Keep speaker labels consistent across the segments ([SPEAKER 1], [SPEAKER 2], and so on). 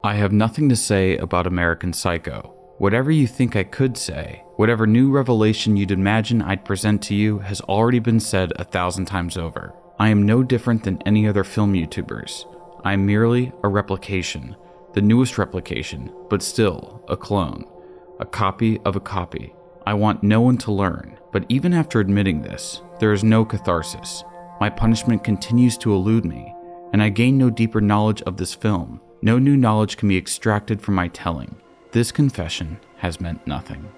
[SPEAKER 1] I have nothing to say about American Psycho. Whatever you think I could say, whatever new revelation you'd imagine I'd present to you has already been said 1,000 times over. I am no different than any other film YouTubers. I am merely a replication, the newest replication, but still a clone, a copy of a copy. I want no one to learn, but even after admitting this, there is no catharsis. My punishment continues to elude me, and I gain no deeper knowledge of this film. No new knowledge can be extracted from my telling. This confession has meant nothing.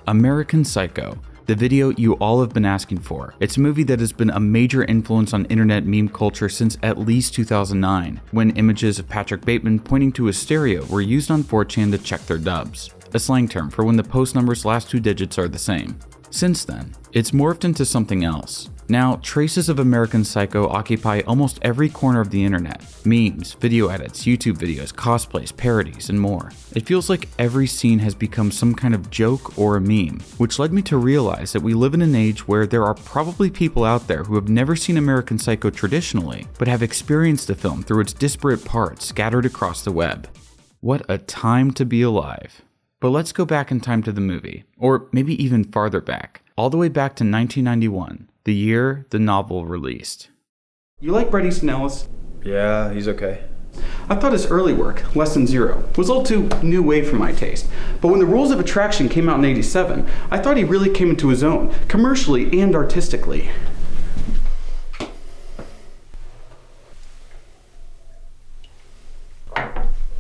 [SPEAKER 1] American Psycho, the video you all have been asking for. It's a movie that has been a major influence on internet meme culture since at least 2009, when images of Patrick Bateman pointing to his stereo were used on 4chan to check their dubs, a slang term for when the post number's last 2 digits are the same. Since then, it's morphed into something else. Now, traces of American Psycho occupy almost every corner of the internet. Memes, video edits, YouTube videos, cosplays, parodies, and more. It feels like every scene has become some kind of joke or a meme, which led me to realize that we live in an age where there are probably people out there who have never seen American Psycho traditionally, but have experienced the film through its disparate parts scattered across the web. What a time to be alive. But let's go back in time to the movie, or maybe even farther back, all the way back to 1991. The year the novel released.
[SPEAKER 2] You like Bret Easton Ellis?
[SPEAKER 3] Yeah, he's okay.
[SPEAKER 2] I thought his early work, Less Than Zero, was a little too new wave for my taste. But when The Rules of Attraction came out in '87, I thought he really came into his own, commercially and artistically.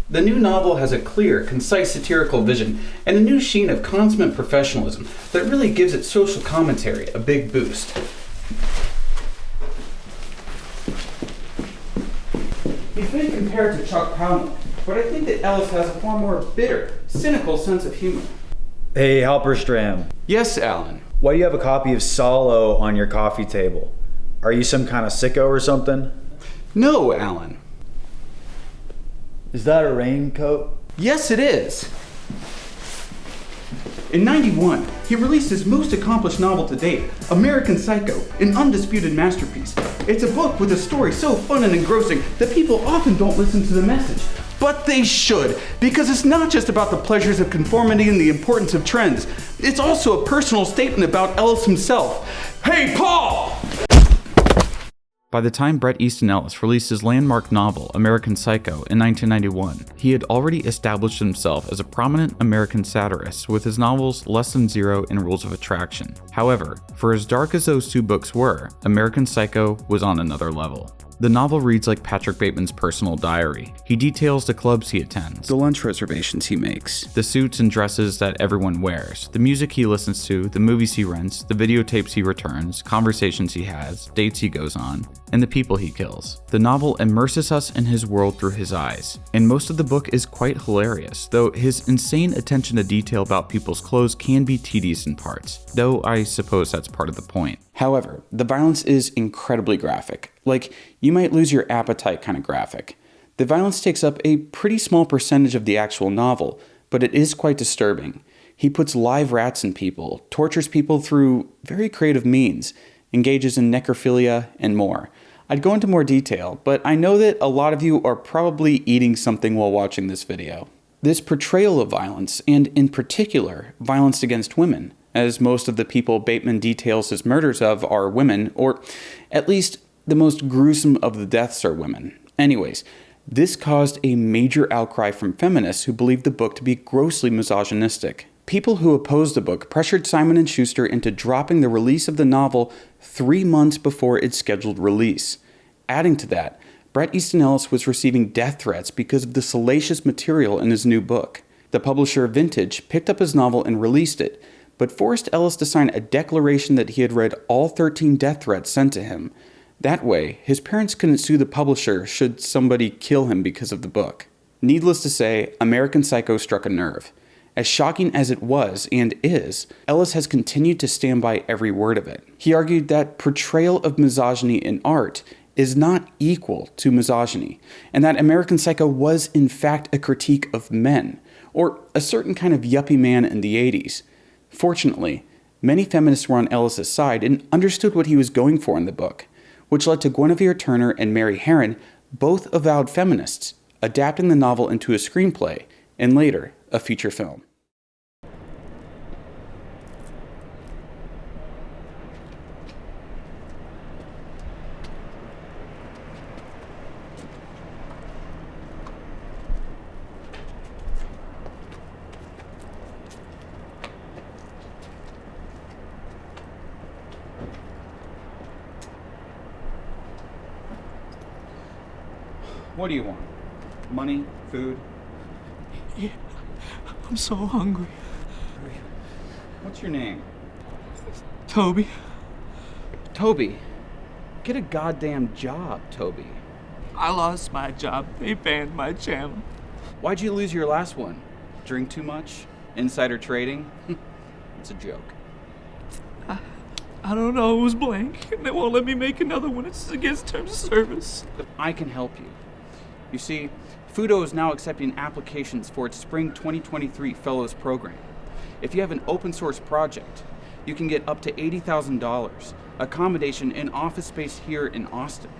[SPEAKER 2] The new novel has a clear, concise satirical vision and a new sheen of consummate professionalism that really gives its social commentary a big boost. He's been compared to Chuck Palahniuk, but I think that Ellis has a far more bitter, cynical sense of humor.
[SPEAKER 3] Hey, Halperstram.
[SPEAKER 2] Yes, Alan.
[SPEAKER 3] Why do you have a copy of Solo on your coffee table? Are you some kind of sicko or something?
[SPEAKER 2] No, Alan.
[SPEAKER 3] Is that a raincoat?
[SPEAKER 2] Yes, it is. In '91, he released his most accomplished novel to date, American Psycho, an undisputed masterpiece. It's a book with a story so fun and engrossing that people often don't listen to the message. But they should, because it's not just about the pleasures of conformity and the importance of trends. It's also a personal statement about Ellis himself. Hey, Paul!
[SPEAKER 1] By the time Bret Easton Ellis released his landmark novel, American Psycho, in 1991, he had already established himself as a prominent American satirist with his novels Less Than Zero and Rules of Attraction. However, for as dark as those two books were, American Psycho was on another level. The novel reads like Patrick Bateman's personal diary. He details the clubs he attends, the lunch reservations he makes, the suits and dresses that everyone wears, the music he listens to, the movies he rents, the videotapes he returns, conversations he has, dates he goes on, and the people he kills. The novel immerses us in his world through his eyes, and most of the book is quite hilarious, though his insane attention to detail about people's clothes can be tedious in parts, though I suppose that's part of the point. However, the violence is incredibly graphic, like you might lose your appetite kind of graphic. The violence takes up a pretty small percentage of the actual novel, but it is quite disturbing. He puts live rats in people, tortures people through very creative means, engages in necrophilia, and more. I'd go into more detail, but I know that a lot of you are probably eating something while watching this video. This portrayal of violence, and in particular, violence against women, as most of the people Bateman details his murders of are women, or at least the most gruesome of the deaths are women. Anyways, this caused a major outcry from feminists who believed the book to be grossly misogynistic. People who opposed the book pressured Simon & Schuster into dropping the release of the novel 3 months before its scheduled release. Adding to that, Bret Easton Ellis was receiving death threats because of the salacious material in his new book. The publisher Vintage picked up his novel and released it, but forced Ellis to sign a declaration that he had read all 13 death threats sent to him.
[SPEAKER 2] That way, his parents couldn't sue the publisher should somebody kill him because of the book. Needless to say, American Psycho struck a nerve. As shocking as it was and is, Ellis has continued to stand by every word of it. He argued that portrayal of misogyny in art is not equal to misogyny, and that American Psycho was in fact a critique of men, or a certain kind of yuppie man in the 80s. Fortunately, many feminists were on Ellis's side and understood what he was going for in the book, which led to Guinevere Turner and Mary Herron, both avowed feminists, adapting the novel into a screenplay, and later, a feature film. What do you want? Money? Food?
[SPEAKER 4] Yeah, I'm so hungry.
[SPEAKER 2] What's your name?
[SPEAKER 4] Toby.
[SPEAKER 2] Toby. Get a goddamn job, Toby.
[SPEAKER 4] I lost my job. They banned my channel.
[SPEAKER 2] Why'd you lose your last one? Drink too much? Insider trading? It's a joke.
[SPEAKER 4] I don't know, it was blank. And they won't let me make another one. It's against terms of service.
[SPEAKER 2] I can help you. You see, FUTO is now accepting applications for its Spring 2023 Fellows program. If you have an open source project, you can get up to $80,000, accommodation and office space here in Austin.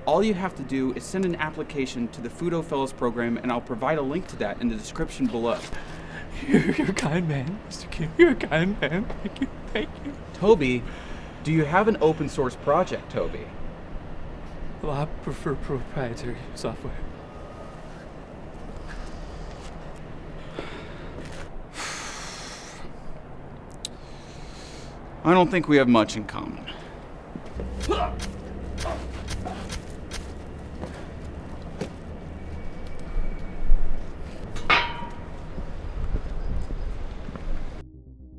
[SPEAKER 2] All you have to do is send an application to the FUTO Fellows program, and I'll provide a link to that in the description below.
[SPEAKER 4] You're a kind man, Mr. Kim. You're a kind man. Thank you. Thank you.
[SPEAKER 2] Toby, do you have an open source project, Toby?
[SPEAKER 4] Well, I prefer proprietary software.
[SPEAKER 2] I don't think we have much in common.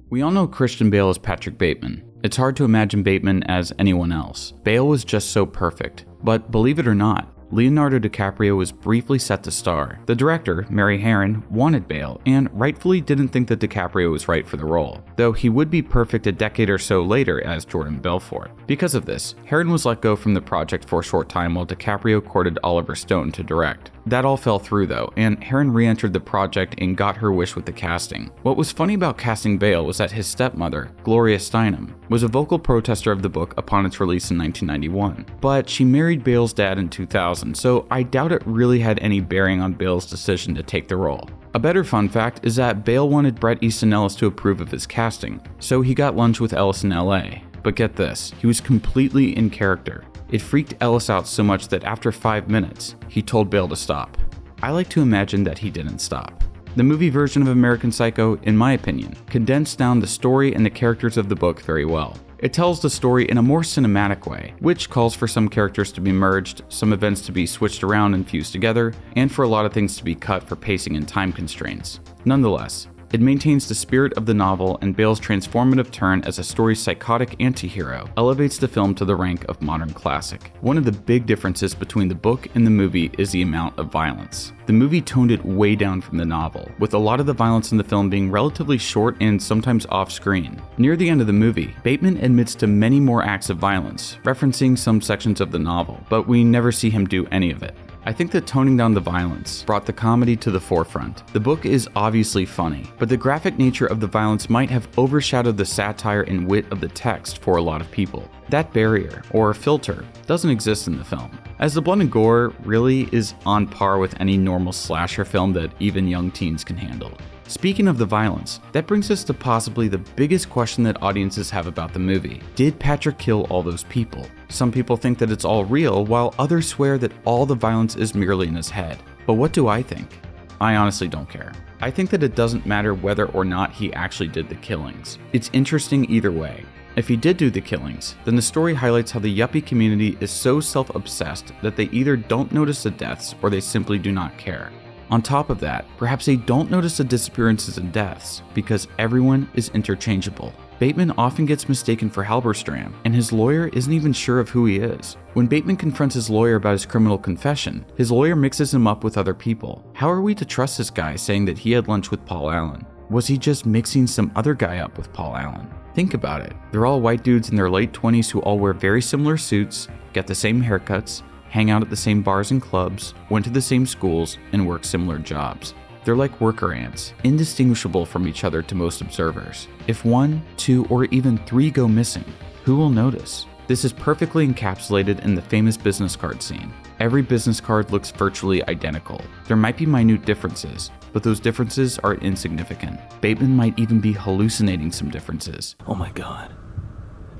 [SPEAKER 2] We all know Christian Bale as Patrick Bateman. It's hard to imagine Bateman as anyone else. Bale was just so perfect. But believe it or not, Leonardo DiCaprio was briefly set to star. The director, Mary Herron, wanted Bale, and rightfully didn't think that DiCaprio was right for the role, though he would be perfect a decade or so later as Jordan Belfort. Because of this, Herron was let go from the project for a short time while DiCaprio courted Oliver Stone to direct. That all fell through though, and Herron re-entered the project and got her wish with the casting. What was funny about casting Bale was that his stepmother, Gloria Steinem, was a vocal protester of the book upon its release in 1991, but she married Bale's dad in 2000, so I doubt it really had any bearing on Bale's decision to take the role. A better fun fact is that Bale wanted Bret Easton Ellis to approve of his casting, so he got lunch with Ellis in LA. But get this, he was completely in character. It freaked Ellis out so much that after 5 minutes, he told Bale to stop. I like to imagine that he didn't stop. The movie version of American Psycho, in my opinion, condensed down the story and the characters of the book very well. It tells the story in a more cinematic way, which calls for some characters to be merged, some events to be switched around and fused together, and for a lot of things to be cut for pacing and time constraints. Nonetheless, it maintains the spirit of the novel, and Bale's transformative turn as a story's psychotic anti-hero elevates the film to the rank of modern classic. One of the big differences between the book and the movie is the amount of violence. The movie toned it way down from the novel, with a lot of the violence in the film being relatively short and sometimes off-screen. Near the end of the movie, Bateman admits to many more acts of violence, referencing some sections of the novel, but we never see him do any of it. I think that toning down the violence brought the comedy to the forefront. The book is obviously funny, but the graphic nature of the violence might have overshadowed the satire and wit of the text for a lot of people. That barrier, or filter, doesn't exist in the film, as the blood and gore really is on par with any normal slasher film that even young teens can handle. Speaking of the violence, that brings us to possibly the biggest question that audiences have about the movie. Did Patrick kill all those people? Some people think that it's all real, while others swear that all the violence is merely in his head. But what do I think? I honestly don't care. I think that it doesn't matter whether or not he actually did the killings. It's interesting either way. If he did do the killings, then the story highlights how the yuppie community is so self-obsessed that they either don't notice the deaths or they simply do not care. On top of that, perhaps they don't notice the disappearances and deaths because everyone is interchangeable.
[SPEAKER 1] Bateman often gets mistaken for Halberstram, and his lawyer isn't even sure of who he is. When Bateman confronts his lawyer about his criminal confession, his lawyer mixes him up with other people. How are we to trust this guy saying that he had lunch with Paul Allen? Was he just mixing some other guy up with Paul Allen? Think about it. They're all white dudes in their late 20s who all wear very similar suits, get the same haircuts, hang out at the same bars and clubs, went to the same schools, and work similar jobs. They're like worker ants, indistinguishable from each other to most observers. If 1, 2, or even 3 go missing, who will notice? This is perfectly encapsulated in the famous business card scene. Every business card looks virtually identical. There might be minute differences, but those differences are insignificant. Bateman might even be hallucinating some differences.
[SPEAKER 4] Oh my god.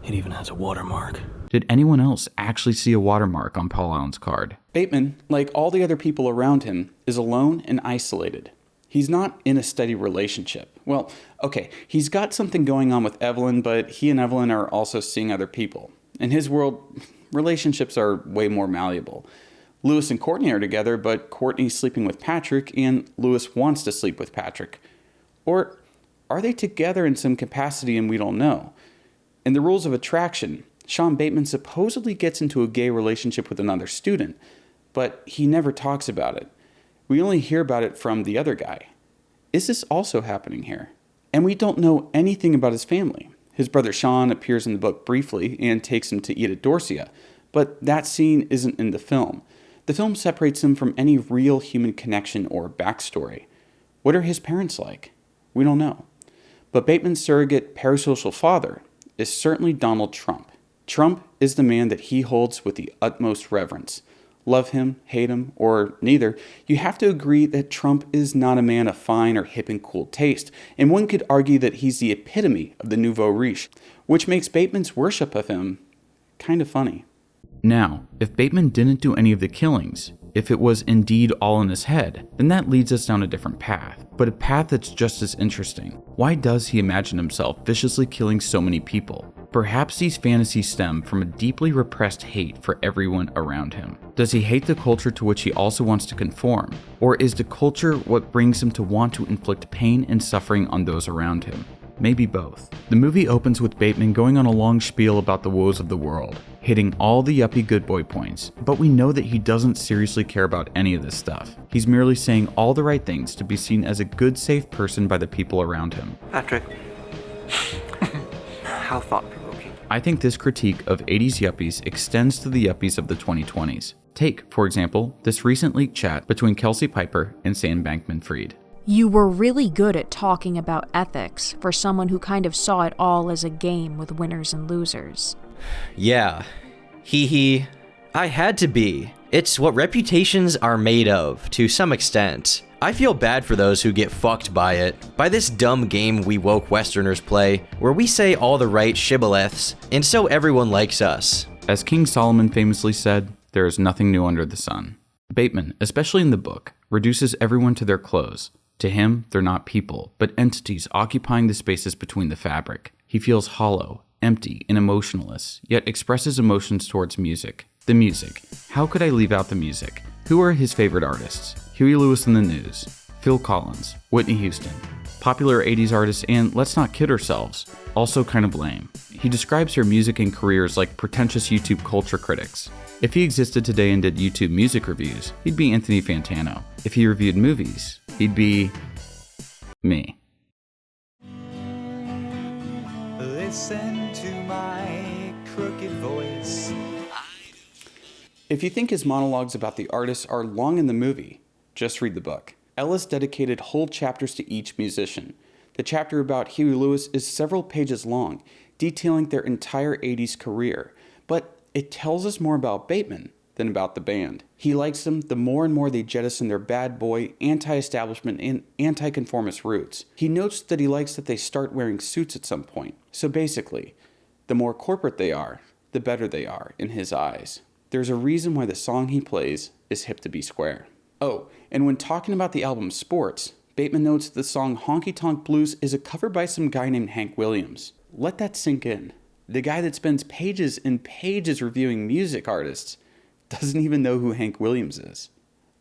[SPEAKER 4] It even has a watermark.
[SPEAKER 1] Did anyone else actually see a watermark on Paul Allen's card?
[SPEAKER 2] Bateman, like all the other people around him, is alone and isolated. He's not in a steady relationship. Well, okay, he's got something going on with Evelyn, but he and Evelyn are also seeing other people. In his world, relationships are way more malleable. Lewis and Courtney are together, but Courtney's sleeping with Patrick, and Lewis wants to sleep with Patrick. Or are they together in some capacity and we don't know? In the rules of attraction, Sean Bateman supposedly gets into a gay relationship with another student, but he never talks about it. We only hear about it from the other guy. Is this also happening here? And we don't know anything about his family. His brother Sean appears in the book briefly and takes him to eat at Dorsia, but that scene isn't in the film. The film separates him from any real human connection or backstory. What are his parents like? We don't know. But Bateman's surrogate parasocial father is certainly Donald Trump. Trump is the man that he holds with the utmost reverence. Love him, hate him, or neither, you have to agree that Trump is not a man of fine or hip and cool taste, and one could argue that he's the epitome of the nouveau riche, which makes Bateman's worship of him kind of funny.
[SPEAKER 1] Now, if Bateman didn't do any of the killings, if it was indeed all in his head, then that leads us down a different path, but a path that's just as interesting. Why does he imagine himself viciously killing so many people? Perhaps these fantasies stem from a deeply repressed hate for everyone around him. Does he hate the culture to which he also wants to conform? Or is the culture what brings him to want to inflict pain and suffering on those around him? Maybe both. The movie opens with Bateman going on a long spiel about the woes of the world, hitting all the yuppie good boy points, but we know that he doesn't seriously care about any of this stuff. He's merely saying all the right things to be seen as a good, safe person by the people around him.
[SPEAKER 4] Patrick. How thought-provoking.
[SPEAKER 1] I think this critique of 80s yuppies extends to the yuppies of the 2020s. Take, for example, this recent leaked chat between Kelsey Piper and Sam Bankman-Fried.
[SPEAKER 5] You were really good at talking about ethics for someone who kind of saw it all as a game with winners and losers.
[SPEAKER 6] Yeah. Hee hee. I had to be. It's what reputations are made of, to some extent. I feel bad for those who get fucked by it, by this dumb game we woke Westerners play, where we say all the right shibboleths, and so everyone likes us.
[SPEAKER 1] As King Solomon famously said, there is nothing new under the sun. Bateman, especially in the book, reduces everyone to their clothes. To him, they're not people, but entities occupying the spaces between the fabric. He feels hollow, empty, and emotionless, yet expresses emotions towards music. The music. How could I leave out the music? Who are his favorite artists? Huey Lewis and the News, Phil Collins, Whitney Houston. Popular 80s artists, and let's not kid ourselves, also kind of lame. He describes their music and careers like pretentious YouTube culture critics. If he existed today and did YouTube music reviews, he'd be Anthony Fantano. If he reviewed movies, he'd be me.
[SPEAKER 7] Listen to my crooked voice.
[SPEAKER 2] If you think his monologues about the artists are long in the movie, just read the book. Ellis dedicated whole chapters to each musician. The chapter about Huey Lewis is several pages long, detailing their entire 80s career, but it tells us more about Bateman than about the band. He likes them the more and more they jettison their bad boy, anti-establishment, and anti-conformist roots. He notes that he likes that they start wearing suits at some point. So basically, the more corporate they are, the better they are in his eyes. There's a reason why the song he plays is hip to be square. Oh, and when talking about the album Sports, Bateman notes the song Honky Tonk Blues is a cover by some guy named Hank Williams. Let that sink in. The guy that spends pages and pages reviewing music artists doesn't even know who Hank Williams is.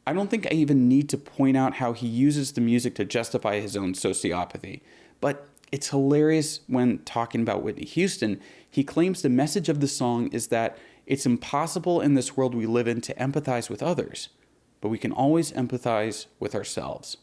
[SPEAKER 2] I don't think I even need to point out how he uses the music to justify his own sociopathy, but It's hilarious when talking about Whitney Houston. He claims the message of the song is that it's impossible in this world we live in to empathize with others, but we can always empathize with ourselves.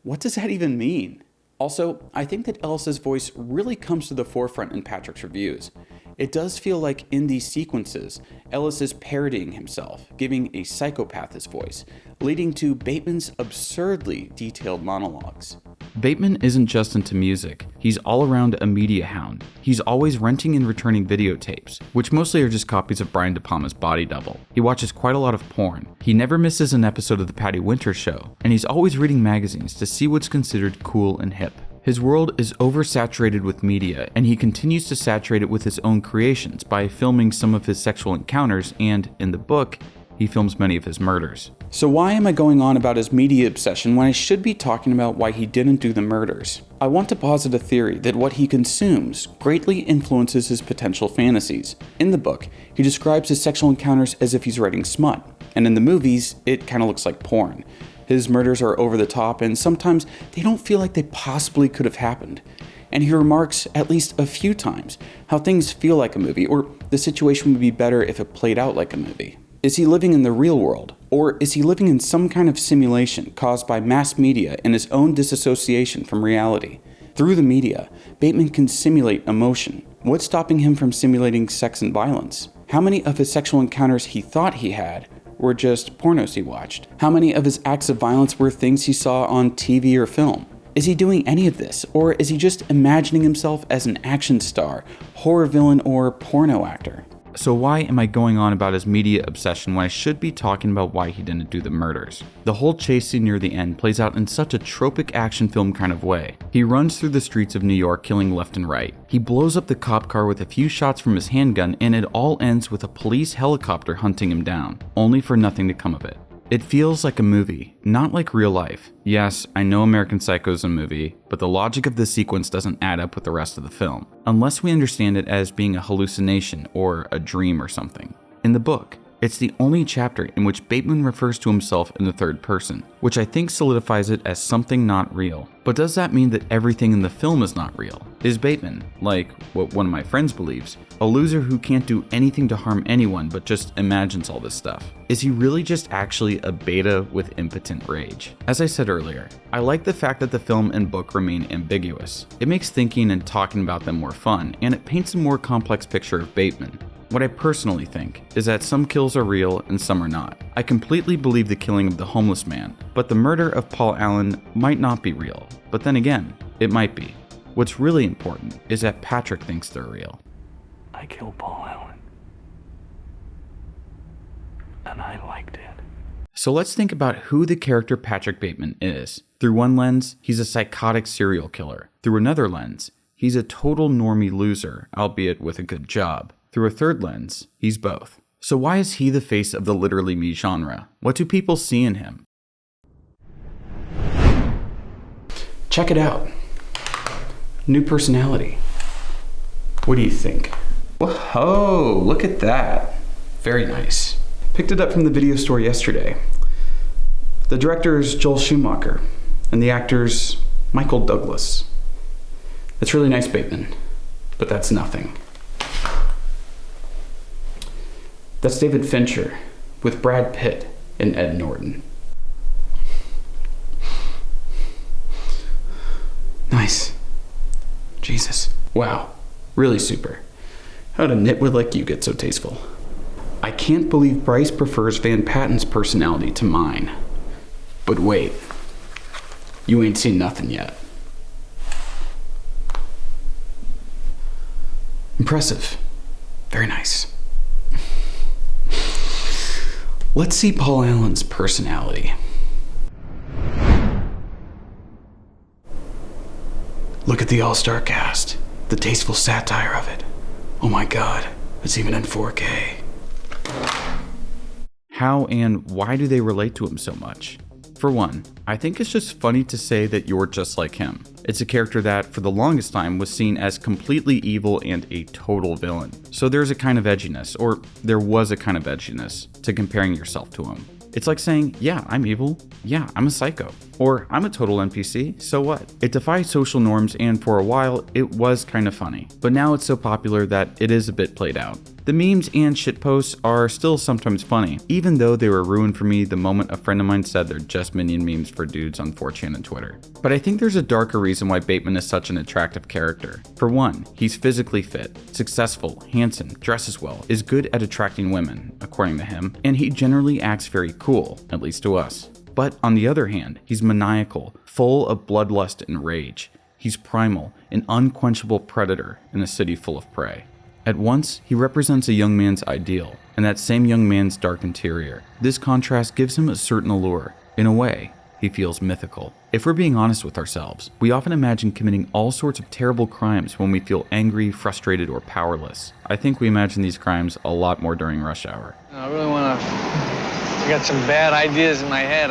[SPEAKER 2] What does that even mean? Also, I think that Ellis's voice really comes to the forefront in Patrick's reviews. It does feel like in these sequences, Ellis is parodying himself, giving a psychopath his voice, leading to Bateman's absurdly detailed monologues.
[SPEAKER 1] Bateman isn't just into music, he's all around a media hound. He's always renting and returning videotapes, which mostly are just copies of Brian De Palma's Body Double. He watches quite a lot of porn. He never misses an episode of The Patty Winter Show, and he's always reading magazines to see what's considered cool and hip. His world is oversaturated with media, and he continues to saturate it with his own creations by filming some of his sexual encounters, and, in the book, he films many of his murders.
[SPEAKER 2] So why am I going on about his media obsession when I should be talking about why he didn't do the murders? I want to posit a theory that what he consumes greatly influences his potential fantasies. In the book, he describes his sexual encounters as if he's writing smut, and in the movies, it kind of looks like porn. His murders are over the top, and sometimes they don't feel like they possibly could have happened. And he remarks at least a few times how things feel like a movie, or the situation would be better if it played out like a movie. Is he living in the real world, or is he living in some kind of simulation caused by mass media and his own disassociation from reality? Through the media, Bateman can simulate emotion. What's stopping him from simulating sex and violence? How many of his sexual encounters he thought he had were just pornos he watched? How many of his acts of violence were things he saw on TV or film? Is he doing any of this, or is he just imagining himself as an action star, horror villain, or porno actor?
[SPEAKER 1] So why am I going on about his media obsession when I should be talking about why he didn't do the murders? The whole chase scene near the end plays out in such a tropic action film kind of way. He runs through the streets of New York killing left and right. He blows up the cop car with a few shots from his handgun, and it all ends with a police helicopter hunting him down, only for nothing to come of it. It feels like a movie, not like real life. Yes, I know American Psycho is a movie, but the logic of the sequence doesn't add up with the rest of the film, unless we understand it as being a hallucination or a dream or something. In the book, it's the only chapter in which Bateman refers to himself in the third person, which I think solidifies it as something not real. But does that mean that everything in the film is not real? Is Bateman, like what one of my friends believes, a loser who can't do anything to harm anyone but just imagines all this stuff? Is he really just actually a beta with impotent rage? As I said earlier, I like the fact that the film and book remain ambiguous. It makes thinking and talking about them more fun, and it paints a more complex picture of Bateman. What I personally think is that some kills are real and some are not. I completely believe the killing of the homeless man, but the murder of Paul Allen might not be real. But then again, it might be. What's really important is that Patrick thinks they're real.
[SPEAKER 4] I killed Paul Allen. And I liked it.
[SPEAKER 1] So let's think about who the character Patrick Bateman is. Through one lens, he's a psychotic serial killer. Through another lens, he's a total normie loser, albeit with a good job. Through a third lens, he's both. So why is he the face of the literally me genre? What do people see in him?
[SPEAKER 2] Check it out. New personality. What do you think? Whoa, look at that. Very nice. Picked it up from the video store yesterday. The director is Joel Schumacher, and the actor's Michael Douglas. That's really nice, Bateman, but that's nothing. That's David Fincher with Brad Pitt and Ed Norton. Nice. Jesus. Wow. Really super. How'd a nitwit like you get so tasteful? I can't believe Bryce prefers Van Patten's personality to mine. But wait. You ain't seen nothing yet. Impressive. Very nice. Let's see Paul Allen's personality. Look at the all-star cast, the tasteful satire of it. Oh my god, it's even in 4K.
[SPEAKER 1] How and why do they relate to him so much? For one, I think it's just funny to say that you're just like him. It's a character that, for the longest time, was seen as completely evil and a total villain. So there's a kind of edginess, or there was a kind of edginess, to comparing yourself to him. It's like saying, yeah, I'm evil, yeah, I'm a psycho, or I'm a total NPC, so what? It defies social norms, and for a while, it was kind of funny. But now it's so popular that it is a bit played out. The memes and shitposts are still sometimes funny, even though they were ruined for me the moment a friend of mine said they're just minion memes for dudes on 4chan and Twitter. But I think there's a darker reason why Bateman is such an attractive character. For one, he's physically fit, successful, handsome, dresses well, is good at attracting women, according to him, and he generally acts very cool, at least to us. But on the other hand, he's maniacal, full of bloodlust and rage. He's primal, an unquenchable predator in a city full of prey. At once, he represents a young man's ideal, and that same young man's dark interior. This contrast gives him a certain allure. In a way, he feels mythical. If we're being honest with ourselves, we often imagine committing all sorts of terrible crimes when we feel angry, frustrated, or powerless. I think we imagine these crimes a lot more during rush hour.
[SPEAKER 8] I really want to... I got some bad ideas in my head,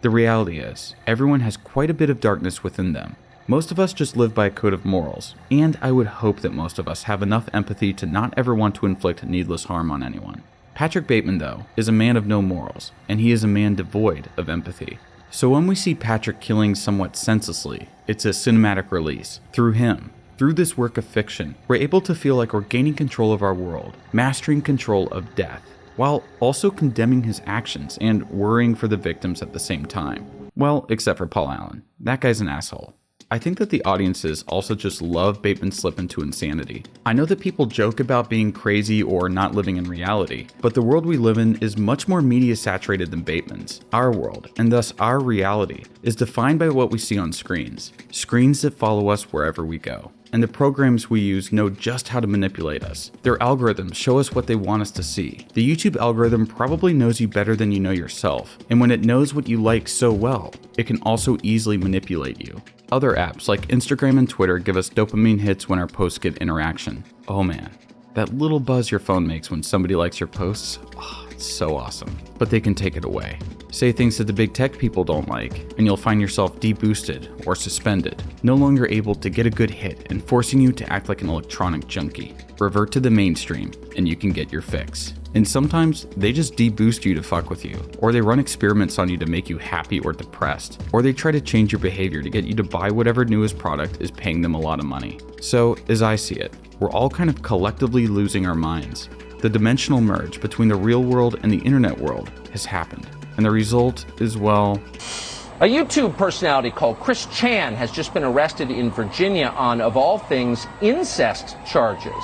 [SPEAKER 1] The reality is, everyone has quite a bit of darkness within them. Most of us just live by a code of morals, and I would hope that most of us have enough empathy to not ever want to inflict needless harm on anyone. Patrick Bateman, though, is a man of no morals, and he is a man devoid of empathy. So when we see Patrick killing somewhat senselessly, it's a cinematic release. Through him, through this work of fiction, we're able to feel like we're gaining control of our world, mastering control of death, while also condemning his actions and worrying for the victims at the same time. Well, except for Paul Allen. That guy's an asshole. I think that the audiences also just love Bateman's slip into insanity. I know that people joke about being crazy or not living in reality, but the world we live in is much more media saturated than Bateman's. Our world, and thus our reality, is defined by what we see on screens. Screens that follow us wherever we go. And the programs we use know just how to manipulate us. Their algorithms show us what they want us to see. The YouTube algorithm probably knows you better than you know yourself, and when it knows what you like so well, it can also easily manipulate you. Other apps like Instagram and Twitter give us dopamine hits when our posts get interaction. Oh man, that little buzz your phone makes when somebody likes your posts, it's so awesome. But they can take it away. Say things that the big tech people don't like, and you'll find yourself deboosted or suspended, no longer able to get a good hit and forcing you to act like an electronic junkie. Revert to the mainstream, and you can get your fix. And sometimes, they just deboost you to fuck with you, or they run experiments on you to make you happy or depressed, or they try to change your behavior to get you to buy whatever newest product is paying them a lot of money. So, as I see it, we're all kind of collectively losing our minds. The dimensional merge between the real world and the internet world has happened, and the result is, well...
[SPEAKER 9] A YouTube personality called Chris Chan has just been arrested in Virginia on, of all things, incest charges.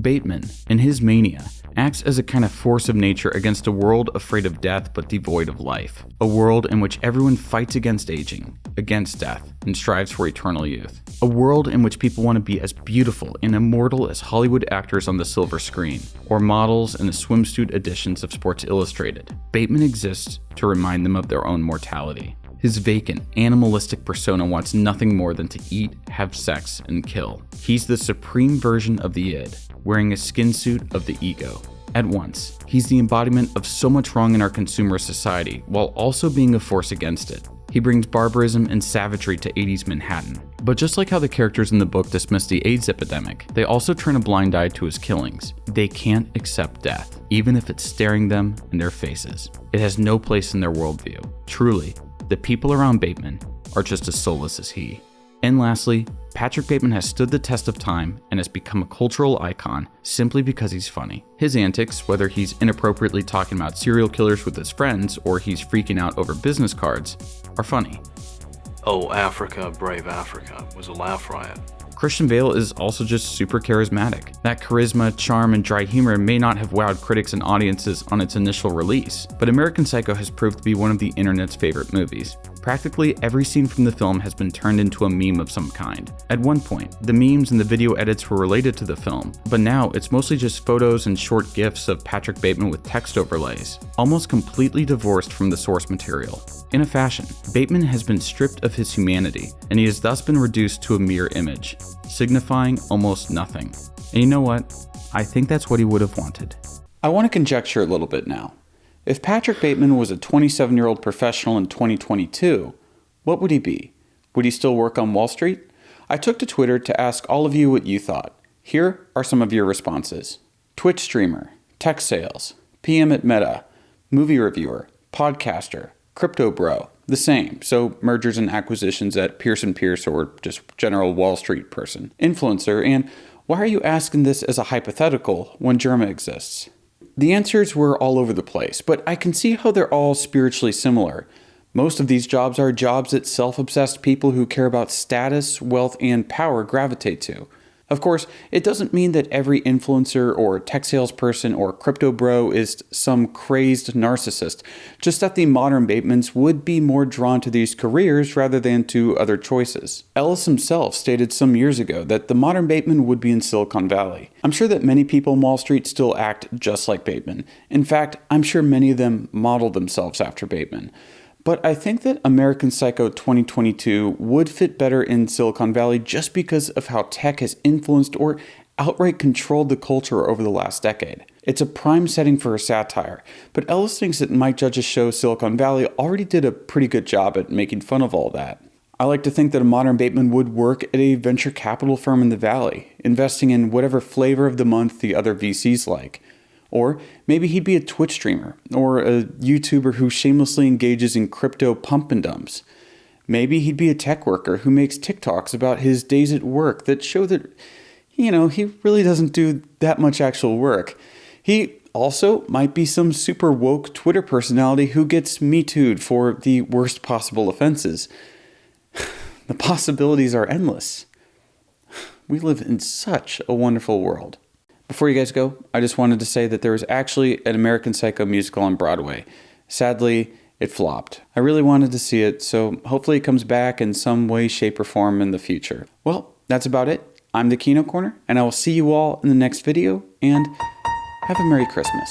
[SPEAKER 1] Bateman, in his mania, acts as a kind of force of nature against a world afraid of death but devoid of life. A world in which everyone fights against aging, against death, and strives for eternal youth. A world in which people want to be as beautiful and immortal as Hollywood actors on the silver screen, or models in the swimsuit editions of Sports Illustrated. Bateman exists to remind them of their own mortality. His vacant, animalistic persona wants nothing more than to eat, have sex, and kill. He's the supreme version of the id, wearing a skin suit of the ego. At once, he's the embodiment of so much wrong in our consumerist society, while also being a force against it. He brings barbarism and savagery to 80s Manhattan. But just like how the characters in the book dismiss the AIDS epidemic, they also turn a blind eye to his killings. They can't accept death, even if it's staring them in their faces. It has no place in their worldview. Truly, the people around Bateman are just as soulless as he. And lastly, Patrick Bateman has stood the test of time and has become a cultural icon simply because he's funny. His antics, whether he's inappropriately talking about serial killers with his friends or he's freaking out over business cards, are funny.
[SPEAKER 10] Oh, Africa, brave Africa, was a laugh riot.
[SPEAKER 1] Christian Bale is also just super charismatic. That charisma, charm, and dry humor may not have wowed critics and audiences on its initial release, but American Psycho has proved to be one of the internet's favorite movies. Practically every scene from the film has been turned into a meme of some kind. At one point, the memes and the video edits were related to the film, but now it's mostly just photos and short GIFs of Patrick Bateman with text overlays, almost completely divorced from the source material. In a fashion, Bateman has been stripped of his humanity, and he has thus been reduced to a mere image, signifying almost nothing. And you know what? I think that's what he would have wanted.
[SPEAKER 2] I want to conjecture a little bit now. If Patrick Bateman was a 27-year-old professional in 2022, what would he be? Would he still work on Wall Street? I took to Twitter to ask all of you what you thought. Here are some of your responses. Twitch streamer, tech sales, PM at Meta,
[SPEAKER 1] movie reviewer, podcaster, crypto bro, the same, so mergers and acquisitions at Pearson Pierce or just general Wall Street person, influencer, and why are you asking this as a hypothetical when Germa exists? The answers were all over the place, but I can see how they're all spiritually similar. Most of these jobs are jobs that self-obsessed people who care about status, wealth, and power gravitate to. Of course, it doesn't mean that every influencer or tech salesperson or crypto bro is some crazed narcissist, just that the modern Batemans would be more drawn to these careers rather than to other choices. Ellis himself stated some years ago that the modern Bateman would be in Silicon Valley. I'm sure that many people on Wall Street still act just like Bateman. In fact, I'm sure many of them model themselves after Bateman. But I think that American Psycho 2022 would fit better in Silicon Valley just because of how tech has influenced or outright controlled the culture over the last decade. It's a prime setting for a satire, but Ellis thinks that Mike Judge's show Silicon Valley already did a pretty good job at making fun of all that. I like to think that a modern Bateman would work at a venture capital firm in the Valley, investing in whatever flavor of the month the other VCs like. Or maybe he'd be a Twitch streamer, or a YouTuber who shamelessly engages in crypto pump and dumps. Maybe he'd be a tech worker who makes TikToks about his days at work that show that, he really doesn't do that much actual work. He also might be some super woke Twitter personality who gets Me Too'd for the worst possible offenses. The possibilities are endless. We live in such a wonderful world. Before you guys go, I just wanted to say that there was actually an American Psycho musical on Broadway. Sadly, it flopped. I really wanted to see it, so hopefully it comes back in some way, shape, or form in the future. Well, that's about it. I'm the Kino Corner, and I will see you all in the next video, and have a Merry Christmas.